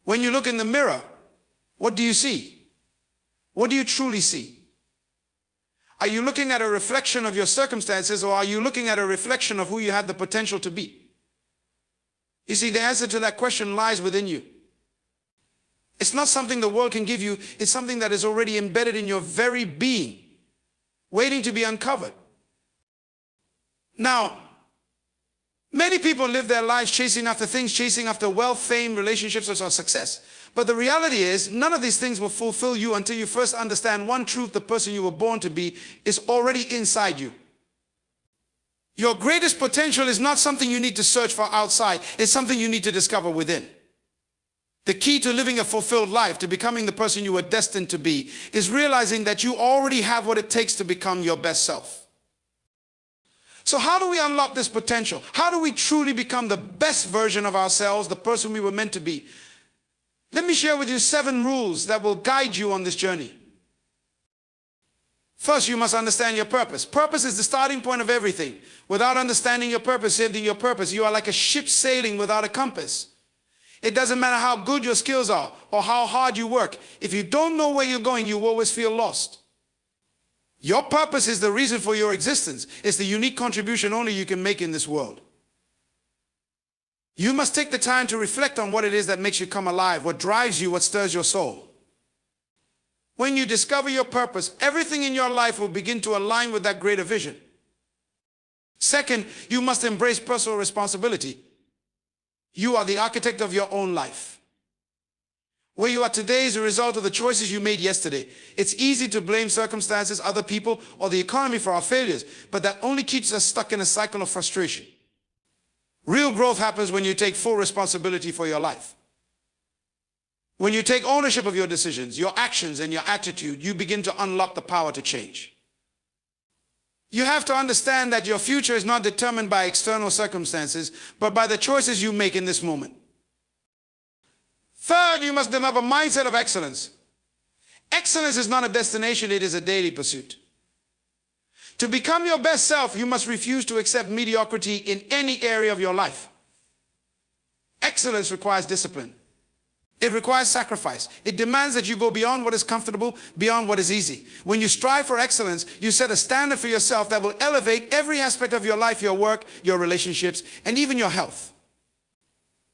When you look in the mirror, what do you see? What do you truly see? Are you looking at a reflection of your circumstances, or are you looking at a reflection of who you had the potential to be? You see, the answer to that question lies within you. It's not something the world can give you. It's something that is already embedded in your very being, waiting to be uncovered. Now, many people live their lives chasing after things, chasing after wealth, fame, relationships, or success. But the reality is, none of these things will fulfill you until you first understand one truth: the person you were born to be is already inside you. Your greatest potential is not something you need to search for outside. It's something you need to discover within. The key to living a fulfilled life, to becoming the person you were destined to be, is realizing that you already have what it takes to become your best self. So how do we unlock this potential? How do we truly become the best version of ourselves, the person we were meant to be? Let me share with you 7 rules that will guide you on this journey. First, you must understand your purpose. Purpose is the starting point of everything. Without understanding your purpose, you are like a ship sailing without a compass. It doesn't matter how good your skills are or how hard you work. If you don't know where you're going, you always feel lost. Your purpose is the reason for your existence. It's the unique contribution only you can make in this world. You must take the time to reflect on what it is that makes you come alive, what drives you, what stirs your soul. When you discover your purpose, everything in your life will begin to align with that greater vision. Second, you must embrace personal responsibility. You are the architect of your own life. Where you are today is a result of the choices you made yesterday. It's easy to blame circumstances, other people, or the economy for our failures, but that only keeps us stuck in a cycle of frustration. Real growth happens when you take full responsibility for your life. When you take ownership of your decisions, your actions, and your attitude, you begin to unlock the power to change. You have to understand that your future is not determined by external circumstances, but by the choices you make in this moment. Third, you must develop a mindset of excellence. Excellence is not a destination, it is a daily pursuit. To become your best self, you must refuse to accept mediocrity in any area of your life. Excellence requires discipline. It requires sacrifice. It demands that you go beyond what is comfortable, beyond what is easy. When you strive for excellence, you set a standard for yourself that will elevate every aspect of your life, your work, your relationships, and even your health.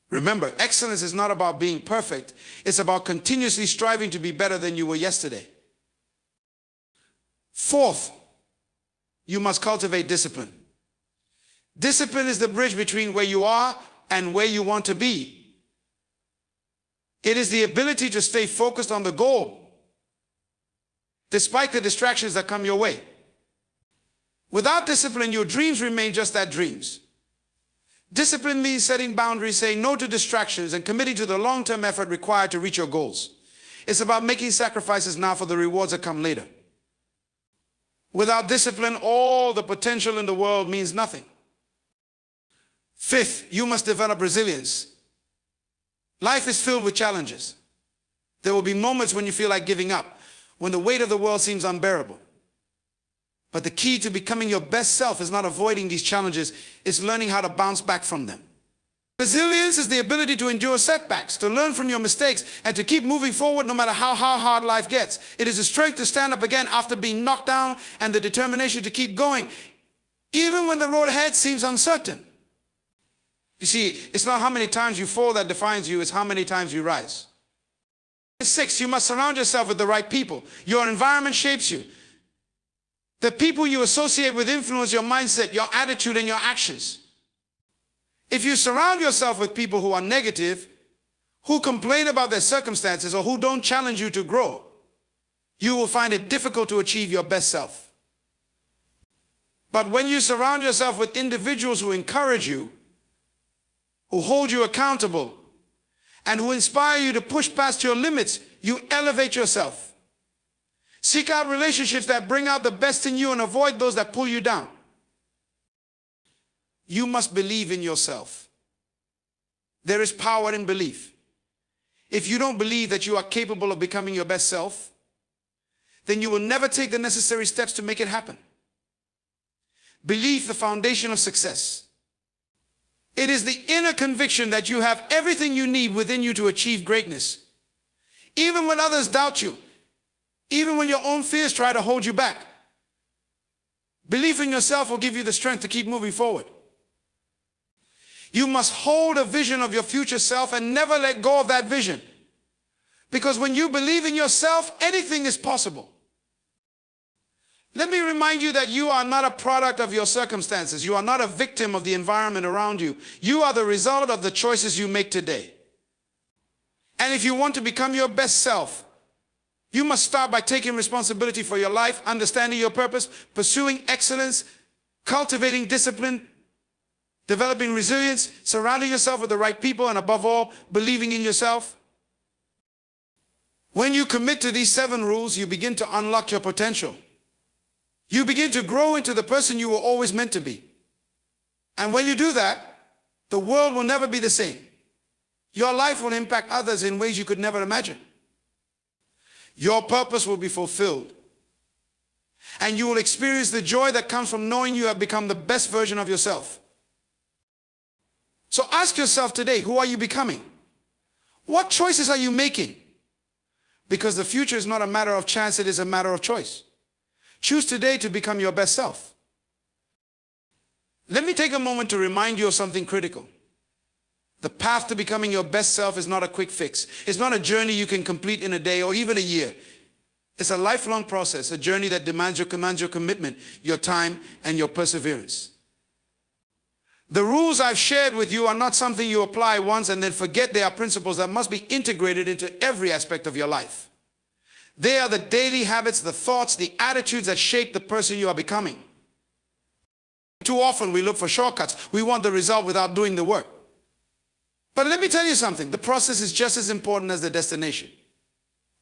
Remember, excellence is not about being perfect. It's about continuously striving to be better than you were yesterday. Fourth, you must cultivate discipline. Discipline is the bridge between where you are and where you want to be. It is the ability to stay focused on the goal, despite the distractions that come your way. Without discipline, your dreams remain just that, dreams. Discipline means setting boundaries, saying no to distractions, and committing to the long-term effort required to reach your goals. It's about making sacrifices now for the rewards that come later. Without discipline, all the potential in the world means nothing. Fifth, you must develop resilience. Life is filled with challenges. There will be moments when you feel like giving up, when the weight of the world seems unbearable. But the key to becoming your best self is not avoiding these challenges, it's learning how to bounce back from them. Resilience is the ability to endure setbacks, to learn from your mistakes, and to keep moving forward no matter how hard life gets. It is the strength to stand up again after being knocked down, and the determination to keep going, even when the road ahead seems uncertain. You see, it's not how many times you fall that defines you, it's how many times you rise. 6, you must surround yourself with the right people. Your environment shapes you. The people you associate with influence your mindset, your attitude, and your actions. If you surround yourself with people who are negative, who complain about their circumstances, or who don't challenge you to grow, you will find it difficult to achieve your best self. But when you surround yourself with individuals who encourage you, who hold you accountable, and who inspire you to push past your limits, you elevate yourself. Seek out relationships that bring out the best in you and avoid those that pull you down. You must believe in yourself. There is power in belief. If you don't believe that you are capable of becoming your best self, then you will never take the necessary steps to make it happen. Belief, the foundation of success. It is the inner conviction that you have everything you need within you to achieve greatness. Even when others doubt you, even when your own fears try to hold you back, belief in yourself will give you the strength to keep moving forward. You must hold a vision of your future self and never let go of that vision. Because when you believe in yourself, anything is possible. Let me remind you that you are not a product of your circumstances. You are not a victim of the environment around you. You are the result of the choices you make today. And if you want to become your best self, you must start by taking responsibility for your life, understanding your purpose, pursuing excellence, cultivating discipline, developing resilience, surrounding yourself with the right people, and above all, believing in yourself. When you commit to these 7 rules, you begin to unlock your potential. You begin to grow into the person you were always meant to be. And when you do that, the world will never be the same. Your life will impact others in ways you could never imagine. Your purpose will be fulfilled. And you will experience the joy that comes from knowing you have become the best version of yourself. So ask yourself today, who are you becoming? What choices are you making? Because the future is not a matter of chance, it is a matter of choice. Choose today to become your best self. Let me take a moment to remind you of something critical. The path to becoming your best self is not a quick fix. It's not a journey you can complete in a day or even a year. It's a lifelong process, a journey that demands your commitment, your time, and your perseverance. The rules I've shared with you are not something you apply once and then forget. They are principles that must be integrated into every aspect of your life. They are the daily habits, the thoughts, the attitudes that shape the person you are becoming. Too often we look for shortcuts. We want the result without doing the work. But let me tell you something. The process is just as important as the destination.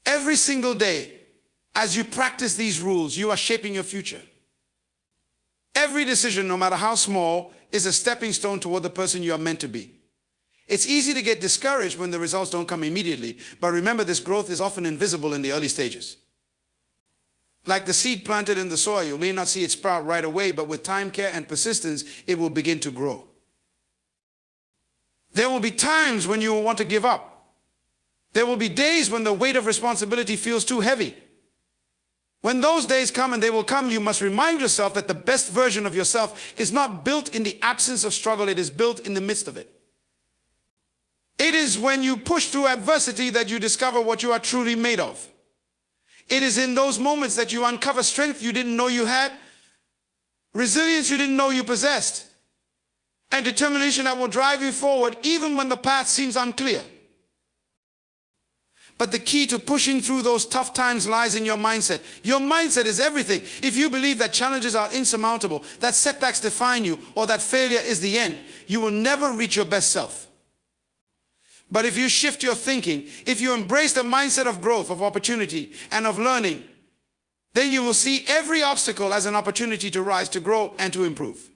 Every single day, as you practice these rules, you are shaping your future. Every decision, no matter how small, is a stepping stone toward the person you are meant to be. It's easy to get discouraged when the results don't come immediately, but remember, this growth is often invisible in the early stages. Like the seed planted in the soil, you may not see it sprout right away, but with time, care, and persistence, it will begin to grow. There will be times when you will want to give up. There will be days when the weight of responsibility feels too heavy. When those days come, and they will come, you must remind yourself that the best version of yourself is not built in the absence of struggle, it is built in the midst of it. It is when you push through adversity that you discover what you are truly made of. It is in those moments that you uncover strength you didn't know you had, resilience you didn't know you possessed, and determination that will drive you forward even when the path seems unclear. But the key to pushing through those tough times lies in your mindset. Your mindset is everything. If you believe that challenges are insurmountable, that setbacks define you, or that failure is the end, you will never reach your best self. But if you shift your thinking, if you embrace the mindset of growth, of opportunity, and of learning, then you will see every obstacle as an opportunity to rise, to grow, and to improve.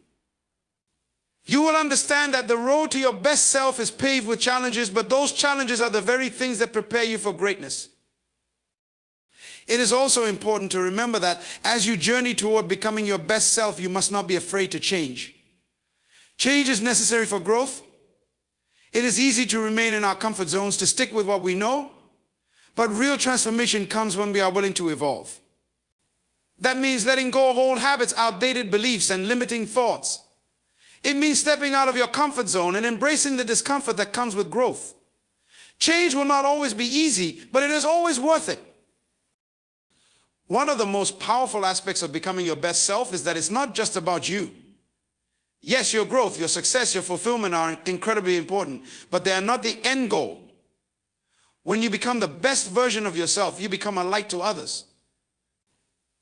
You will understand that the road to your best self is paved with challenges, but those challenges are the very things that prepare you for greatness. It is also important to remember that as you journey toward becoming your best self, you must not be afraid to change. Change is necessary for growth. It is easy to remain in our comfort zones, to stick with what we know, but real transformation comes when we are willing to evolve. That means letting go of old habits, outdated beliefs, and limiting thoughts. It means stepping out of your comfort zone and embracing the discomfort that comes with growth. Change will not always be easy, but it is always worth it. One of the most powerful aspects of becoming your best self is that it's not just about you. Yes, your growth, your success, your fulfillment are incredibly important, but they are not the end goal. When you become the best version of yourself, you become a light to others.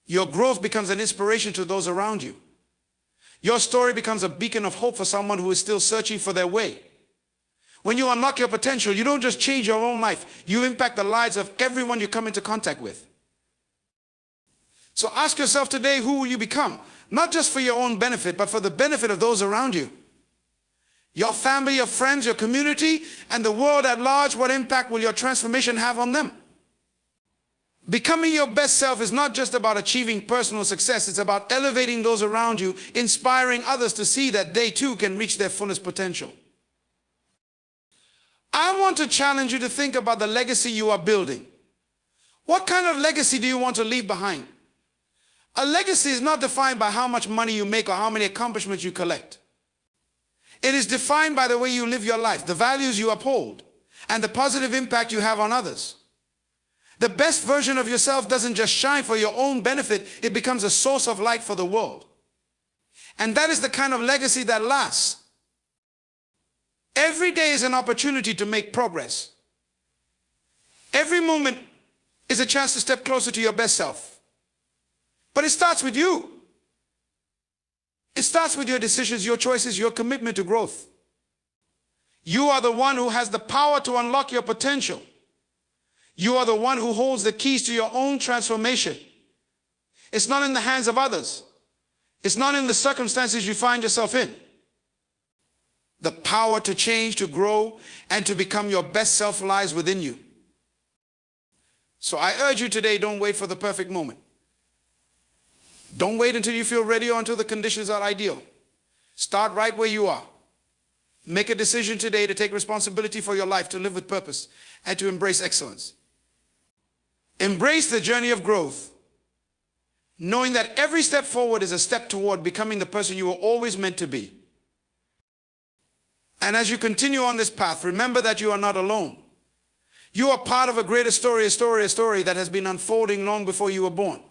Your growth becomes an inspiration to those around you. Your story becomes a beacon of hope for someone who is still searching for their way. When you unlock your potential, you don't just change your own life, you impact the lives of everyone you come into contact with. So ask yourself today, who will you become? Not just for your own benefit, but for the benefit of those around you. Your family, your friends, your community, and the world at large. What impact will your transformation have on them? Becoming your best self is not just about achieving personal success. It's about elevating those around you, inspiring others to see that they too can reach their fullest potential. I want to challenge you to think about the legacy you are building. What kind of legacy do you want to leave behind? A legacy is not defined by how much money you make or how many accomplishments you collect. It is defined by the way you live your life, the values you uphold, and the positive impact you have on others. The best version of yourself doesn't just shine for your own benefit, it becomes a source of light for the world. And that is the kind of legacy that lasts. Every day is an opportunity to make progress. Every moment is a chance to step closer to your best self. But it starts with you. It starts with your decisions, your choices, your commitment to growth. You are the one who has the power to unlock your potential. You are the one who holds the keys to your own transformation. It's not in the hands of others. It's not in the circumstances you find yourself in. The power to change, to grow, and to become your best self lies within you. So I urge you today, don't wait for the perfect moment. Don't wait until you feel ready or until the conditions are ideal. Start right where you are. Make a decision today to take responsibility for your life, to live with purpose, and to embrace excellence. Embrace the journey of growth, knowing that every step forward is a step toward becoming the person you were always meant to be. And as you continue on this path, remember that you are not alone. You are part of a greater story, a story that has been unfolding long before you were born.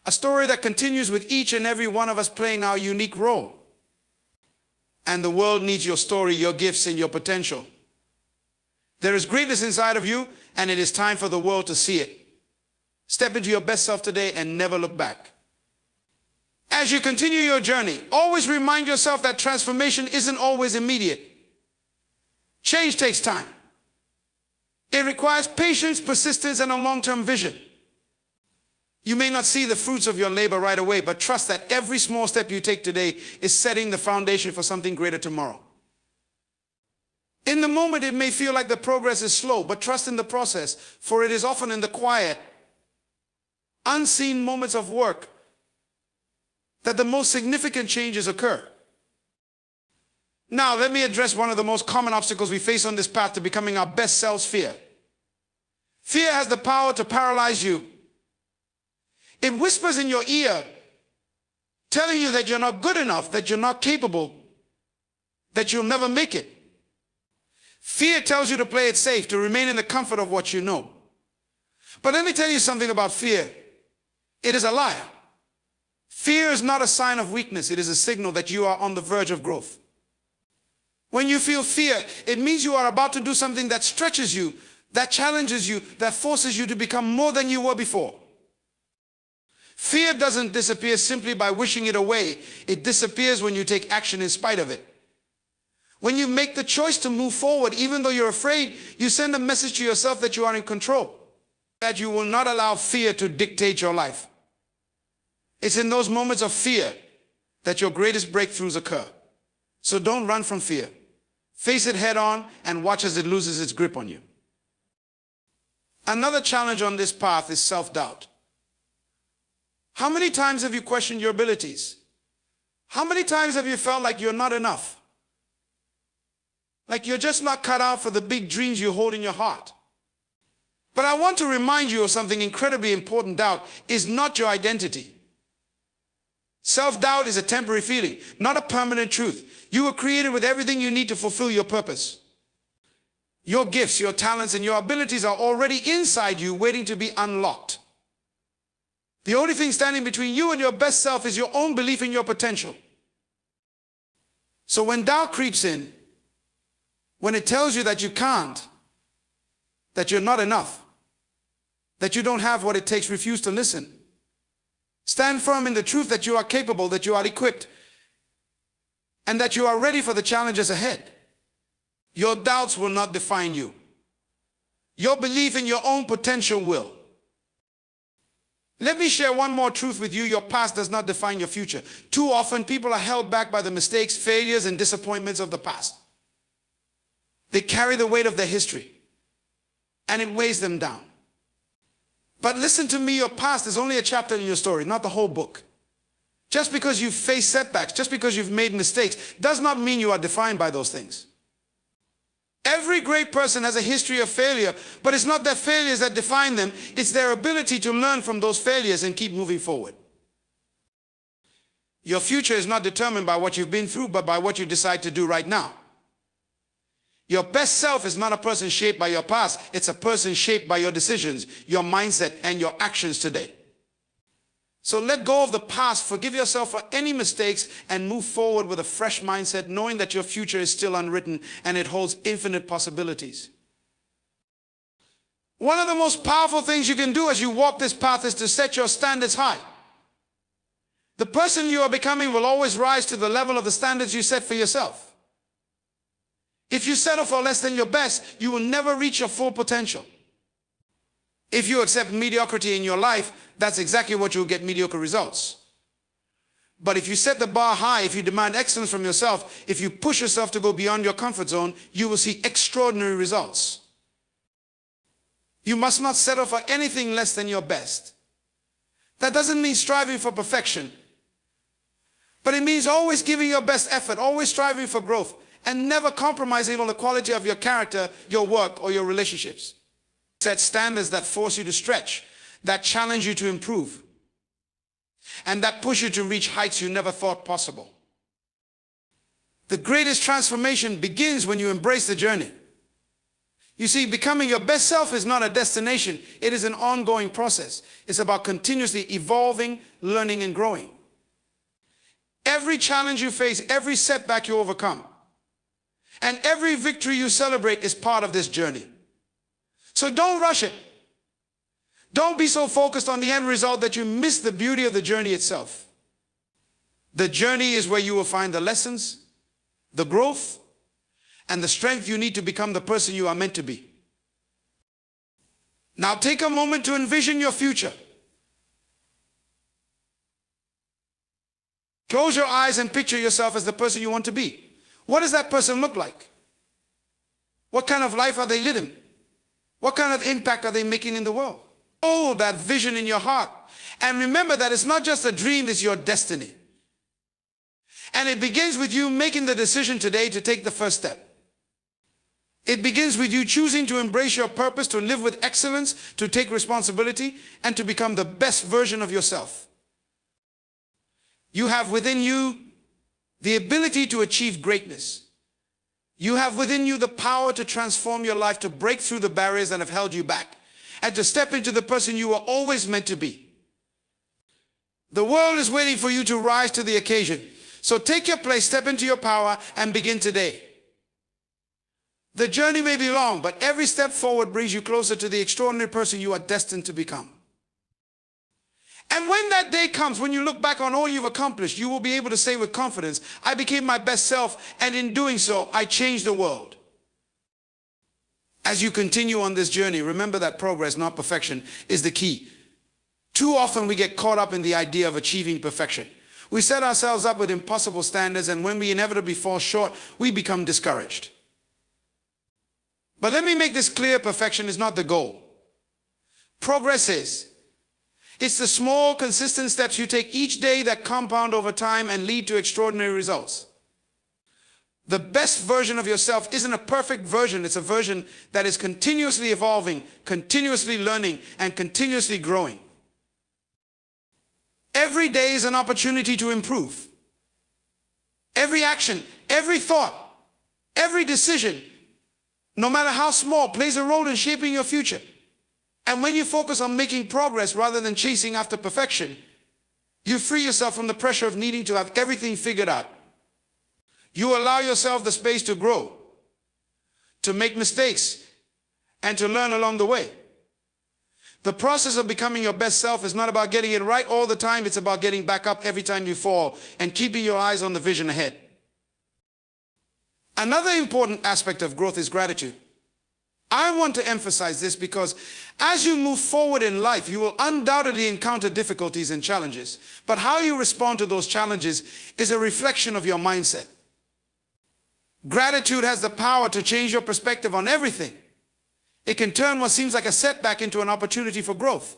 A story that continues with each and every one of us playing our unique role. And the world needs your story, your gifts, and your potential. There is greatness inside of you, and it is time for the world to see it. Step into your best self today and never look back. As you continue your journey, always remind yourself that transformation isn't always immediate. Change takes time. It requires patience, persistence, and a long-term vision. You may not see the fruits of your labor right away, but trust that every small step you take today is setting the foundation for something greater tomorrow. In the moment, it may feel like the progress is slow, but trust in the process, for it is often in the quiet, unseen moments of work that the most significant changes occur. Now, let me address one of the most common obstacles we face on this path to becoming our best selves: fear. Fear has the power to paralyze you. It whispers in your ear, telling you that you're not good enough, that you're not capable, that you'll never make it. Fear tells you to play it safe, to remain in the comfort of what you know. But let me tell you something about fear. It is a liar. Fear is not a sign of weakness. It is a signal that you are on the verge of growth. When you feel fear, it means you are about to do something that stretches you, that challenges you, that forces you to become more than you were before. Fear doesn't disappear simply by wishing it away. It disappears when you take action in spite of it. When you make the choice to move forward, even though you're afraid, you send a message to yourself that you are in control, that you will not allow fear to dictate your life. It's in those moments of fear that your greatest breakthroughs occur. So don't run from fear. Face it head on and watch as it loses its grip on you. Another challenge on this path is self-doubt. How many times have you questioned your abilities? How many times have you felt like you're not enough? Like you're just not cut out for the big dreams you hold in your heart? But I want to remind you of something incredibly important. Doubt is not your identity. Self-doubt is a temporary feeling, not a permanent truth. You were created with everything you need to fulfill your purpose. Your gifts, your talents, and your abilities are already inside you, waiting to be unlocked. The only thing standing between you and your best self is your own belief in your potential. So when doubt creeps in, when it tells you that you can't, that you're not enough, that you don't have what it takes, refuse to listen. Stand firm in the truth that you are capable, that you are equipped, and that you are ready for the challenges ahead. Your doubts will not define you. Your belief in your own potential will. Let me share one more truth with you. Your past does not define your future. Too often, people are held back by the mistakes, failures, and disappointments of the past. They carry the weight of their history, and it weighs them down. But listen to me, your past is only a chapter in your story, not the whole book. Just because you've faced setbacks, just because you've made mistakes, does not mean you are defined by those things. Every great person has a history of failure, but it's not their failures that define them. It's their ability to learn from those failures and keep moving forward. Your future is not determined by what you've been through, but by what you decide to do right now. Your best self is not a person shaped by your past. It's a person shaped by your decisions, your mindset, and your actions today. So let go of the past, forgive yourself for any mistakes, and move forward with a fresh mindset, knowing that your future is still unwritten and it holds infinite possibilities. One of the most powerful things you can do as you walk this path is to set your standards high. The person you are becoming will always rise to the level of the standards you set for yourself. If you settle for less than your best, you will never reach your full potential. If you accept mediocrity in your life, that's exactly what you'll get: mediocre results. But if you set the bar high, if you demand excellence from yourself, if you push yourself to go beyond your comfort zone, you will see extraordinary results. You must not settle for anything less than your best. That doesn't mean striving for perfection, but it means always giving your best effort, always striving for growth, and never compromising on the quality of your character, your work, or your relationships. Set standards that force you to stretch, that challenge you to improve, and that push you to reach heights you never thought possible. The greatest transformation begins when you embrace the journey. You see, becoming your best self is not a destination. It is an ongoing process. It's about continuously evolving, learning, and growing. Every challenge you face, every setback you overcome, and every victory you celebrate is part of this journey. So don't rush it. Don't be so focused on the end result that you miss the beauty of the journey itself. The journey is where you will find the lessons, the growth, and the strength you need to become the person you are meant to be. Now take a moment to envision your future. Close your eyes and picture yourself as the person you want to be. What does that person look like? What kind of life are they living? What kind of impact are they making in the world? Hold that vision in your heart. And remember that it's not just a dream, it's your destiny. And it begins with you making the decision today to take the first step. It begins with you choosing to embrace your purpose, to live with excellence, to take responsibility, and to become the best version of yourself. You have within you the ability to achieve greatness. You have within you the power to transform your life, to break through the barriers that have held you back, and to step into the person you were always meant to be. The world is waiting for you to rise to the occasion. So take your place, step into your power, and begin today. The journey may be long, but every step forward brings you closer to the extraordinary person you are destined to become. And when that day comes, when you look back on all you've accomplished, you will be able to say with confidence, I became my best self, and in doing so, I changed the world. As you continue on this journey, remember that progress, not perfection, is the key. Too often we get caught up in the idea of achieving perfection. We set ourselves up with impossible standards, and when we inevitably fall short, we become discouraged. But let me make this clear: perfection is not the goal. Progress is. It's the small, consistent steps you take each day that compound over time and lead to extraordinary results. The best version of yourself isn't a perfect version. It's a version that is continuously evolving, continuously learning, and continuously growing. Every day is an opportunity to improve. Every action, every thought, every decision, no matter how small, plays a role in shaping your future. And when you focus on making progress rather than chasing after perfection, you free yourself from the pressure of needing to have everything figured out. You allow yourself the space to grow, to make mistakes, and to learn along the way. The process of becoming your best self is not about getting it right all the time. It's about getting back up every time you fall and keeping your eyes on the vision ahead. Another important aspect of growth is gratitude. I want to emphasize this because as you move forward in life, you will undoubtedly encounter difficulties and challenges. But how you respond to those challenges is a reflection of your mindset. Gratitude has the power to change your perspective on everything. It can turn what seems like a setback into an opportunity for growth.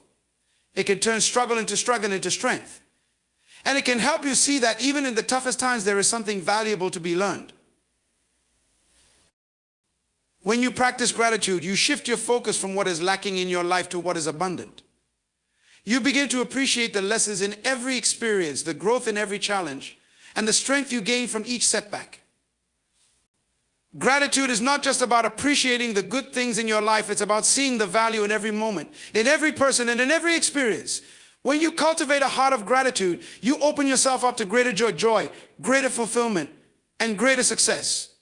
It can turn struggle into strength. And it can help you see that even in the toughest times, there is something valuable to be learned. When you practice gratitude, you shift your focus from what is lacking in your life to what is abundant. You begin to appreciate the lessons in every experience, the growth in every challenge, and the strength you gain from each setback. Gratitude is not just about appreciating the good things in your life, it's about seeing the value in every moment, in every person, and in every experience. When you cultivate a heart of gratitude, you open yourself up to greater joy, greater fulfillment, and greater success.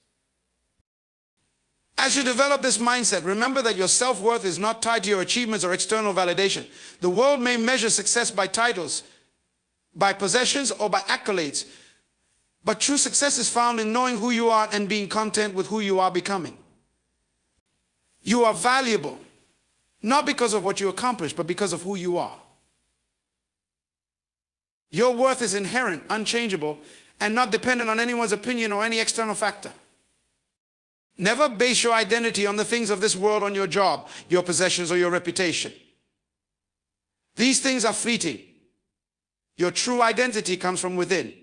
As you develop this mindset, remember that your self-worth is not tied to your achievements or external validation. The world may measure success by titles, by possessions, or by accolades. But true success is found in knowing who you are and being content with who you are becoming. You are valuable, not because of what you accomplish, but because of who you are. Your worth is inherent, unchangeable, and not dependent on anyone's opinion or any external factor. Never base your identity on the things of this world, on your job, your possessions, or your reputation. These things are fleeting. Your true identity comes from within.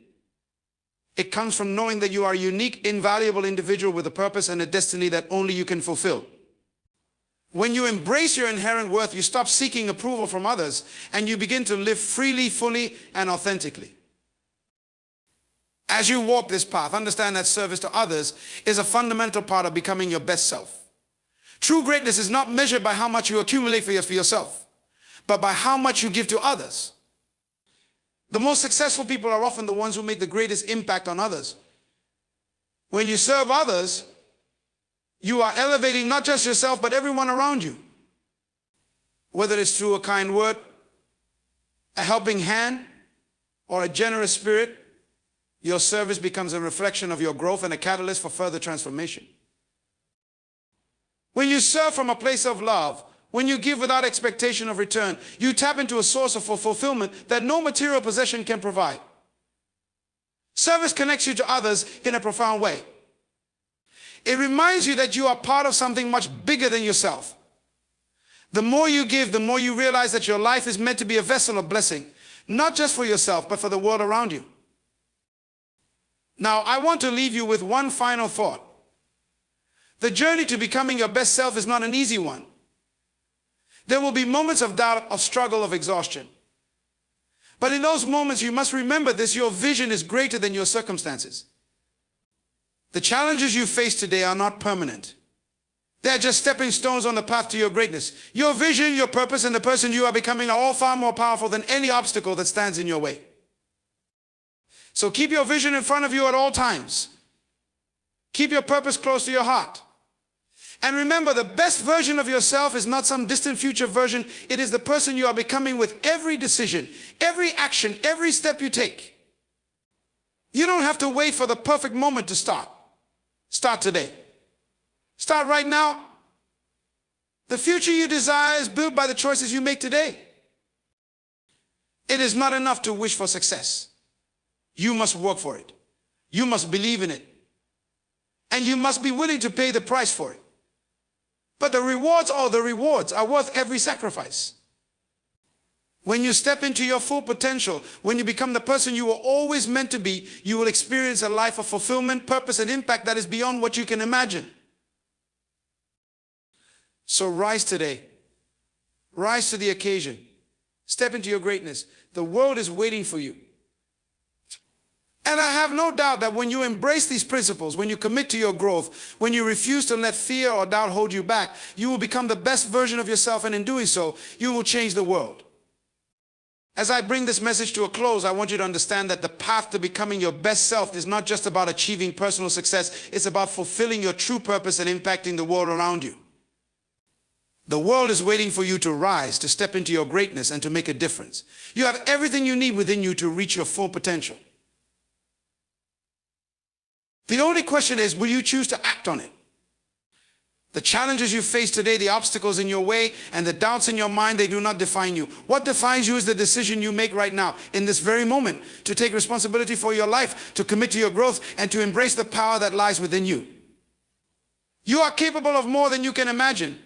It comes from knowing that you are a unique, invaluable individual with a purpose and a destiny that only you can fulfill. When you embrace your inherent worth, you stop seeking approval from others, and you begin to live freely, fully, and authentically. As you walk this path, understand that service to others is a fundamental part of becoming your best self. True greatness is not measured by how much you accumulate for yourself, but by how much you give to others. The most successful people are often the ones who make the greatest impact on others. When you serve others, you are elevating not just yourself, but everyone around you. Whether it's through a kind word, a helping hand, or a generous spirit, your service becomes a reflection of your growth and a catalyst for further transformation. When you serve from a place of love, when you give without expectation of return, you tap into a source of fulfillment that no material possession can provide. Service connects you to others in a profound way. It reminds you that you are part of something much bigger than yourself. The more you give, the more you realize that your life is meant to be a vessel of blessing, not just for yourself, but for the world around you. Now, I want to leave you with one final thought. The journey to becoming your best self is not an easy one. There will be moments of doubt, of struggle, of exhaustion. But in those moments, you must remember this: your vision is greater than your circumstances. The challenges you face today are not permanent. They're just stepping stones on the path to your greatness. Your vision, your purpose, and the person you are becoming are all far more powerful than any obstacle that stands in your way. So keep your vision in front of you at all times. Keep your purpose close to your heart. And remember, the best version of yourself is not some distant future version. It is the person you are becoming with every decision, every action, every step you take. You don't have to wait for the perfect moment to start. Start today. Start right now. The future you desire is built by the choices you make today. It is not enough to wish for success. You must work for it. You must believe in it. And you must be willing to pay the price for it. But the rewards are worth every sacrifice. When you step into your full potential, when you become the person you were always meant to be, you will experience a life of fulfillment, purpose, and impact that is beyond what you can imagine. So rise today. Rise to the occasion. Step into your greatness. The world is waiting for you. And I have no doubt that when you embrace these principles, when you commit to your growth, when you refuse to let fear or doubt hold you back, you will become the best version of yourself, and in doing so, you will change the world. As I bring this message to a close, I want you to understand that the path to becoming your best self is not just about achieving personal success, it's about fulfilling your true purpose and impacting the world around you. The world is waiting for you to rise, to step into your greatness, and to make a difference. You have everything you need within you to reach your full potential. The only question is, will you choose to act on it? The challenges you face today, the obstacles in your way, and the doubts in your mind, they do not define you. What defines you is the decision you make right now, in this very moment, to take responsibility for your life, to commit to your growth, and to embrace the power that lies within you. You are capable of more than you can imagine.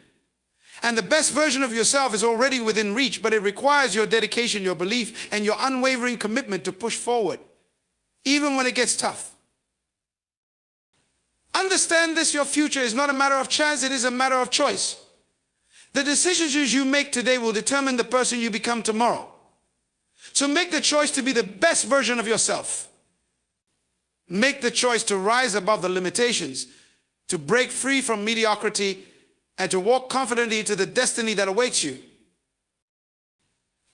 And the best version of yourself is already within reach, but it requires your dedication, your belief, and your unwavering commitment to push forward, even when it gets tough. Understand this, your future is not a matter of chance, it is a matter of choice. The decisions you make today will determine the person you become tomorrow. So make the choice to be the best version of yourself. Make the choice to rise above the limitations, to break free from mediocrity, and to walk confidently into the destiny that awaits you.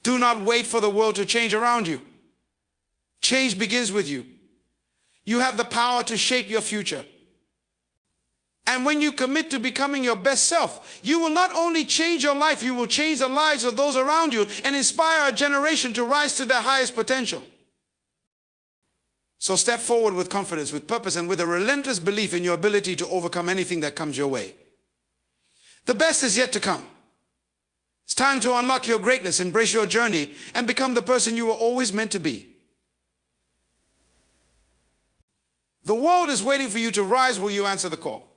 Do not wait for the world to change around you. Change begins with you. You have the power to shape your future. And when you commit to becoming your best self, you will not only change your life, you will change the lives of those around you and inspire a generation to rise to their highest potential. So step forward with confidence, with purpose, and with a relentless belief in your ability to overcome anything that comes your way. The best is yet to come. It's time to unlock your greatness, embrace your journey, and become the person you were always meant to be. The world is waiting for you to rise. Will you answer the call?